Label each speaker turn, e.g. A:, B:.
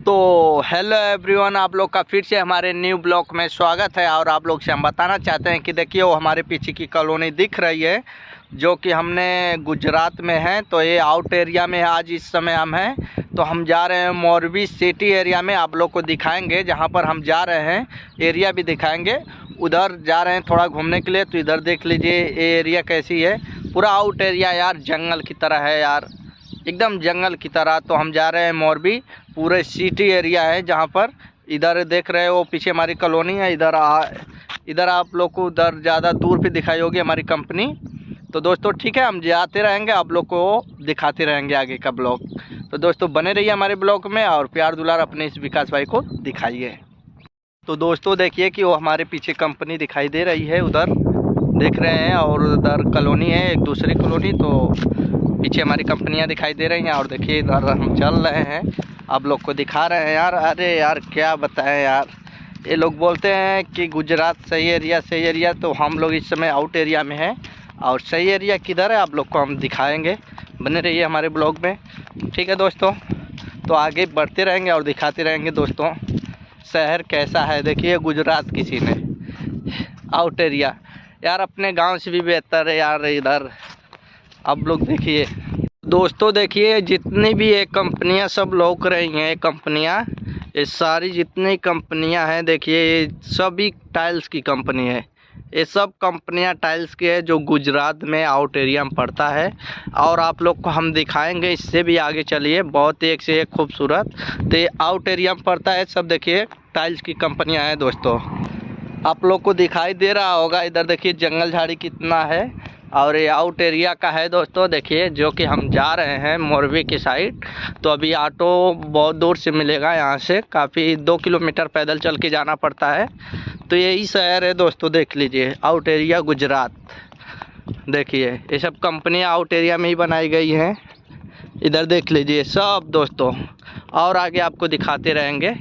A: तो hello everyone, आप लोग का फिर से हमारे न्यू ब्लॉग में स्वागत है। और आप लोग से हम बताना चाहते हैं कि देखिए वो हमारे पीछे की कॉलोनी दिख रही है जो कि हमने गुजरात में है। तो ये आउट एरिया में आज इस समय हम हैं। तो हम जा रहे हैं मोरबी सिटी एरिया में, आप लोग को दिखाएंगे जहाँ पर हम जा रहे हैं, एरिया भी दिखाएंगे। उधर जा रहे हैं थोड़ा घूमने के लिए, तो इधर देख लीजिए ये एरिया कैसी है। पूरा आउट एरिया यार जंगल की तरह है यार, एकदम जंगल की तरह। तो हम जा रहे हैं मोरबी, पूरे सिटी एरिया है जहाँ पर इधर देख रहे हो पीछे हमारी कॉलोनी है। इधर आप लोग को उधर ज़्यादा दूर पे दिखाई होगी हमारी कंपनी। तो दोस्तों ठीक है, हम जाते रहेंगे, आप लोग को दिखाते रहेंगे आगे का ब्लॉग। तो दोस्तों बने रहिए हमारे ब्लॉग में और प्यार दुलार अपने इस विकास भाई को दिखाइए। तो दोस्तों देखिए कि वो हमारे पीछे कंपनी दिखाई दे रही है, उधर देख रहे हैं, और उधर कॉलोनी है एक दूसरी कॉलोनी। तो पीछे हमारी कंपनियां दिखाई दे रही हैं और देखिए इधर हम चल रहे हैं, आप लोग को दिखा रहे हैं यार। अरे यार क्या बताएं यार, ये लोग बोलते हैं कि गुजरात सही एरिया, तो हम लोग इस समय आउट एरिया में हैं। और सही एरिया किधर है आप लोग को हम दिखाएंगे, बने रहिए हमारे ब्लॉग में, ठीक है दोस्तों। तो आगे बढ़ते रहेंगे और दिखाते रहेंगे दोस्तों शहर कैसा है। देखिए गुजरात किसी ने आउट एरिया यार, अपने गांव से भी बेहतर है यार इधर। आप लोग देखिए दोस्तों, देखिए जितनी भी ये कंपनियां सब लौक रही हैं, ये कंपनियां, ये सारी जितनी कंपनियां हैं देखिए ये सभी टाइल्स की कंपनी है। ये सब कंपनियां टाइल्स की है जो गुजरात में आउट एरिया में पड़ता है। और आप लोग को हम दिखाएंगे, इससे भी आगे चलिए, बहुत एक से एक खूबसूरत। तो ये आउट एरिया में पड़ता है सब, देखिए टाइल्स की कंपनियां हैं दोस्तों। आप लोग को दिखाई दे रहा होगा, इधर देखिए जंगल झाड़ी कितना है। और ये आउट एरिया का है दोस्तों, देखिए जो कि हम जा रहे हैं मोरबी की साइड। तो अभी ऑटो बहुत दूर से मिलेगा, यहाँ से काफ़ी 2 किलोमीटर पैदल चल के जाना पड़ता है। तो यही शहर है दोस्तों, देख लीजिए आउट एरिया गुजरात। देखिए ये सब कंपनियाँ आउट एरिया में ही बनाई गई हैं, इधर देख लीजिए सब दोस्तों। और आगे आपको दिखाते रहेंगे।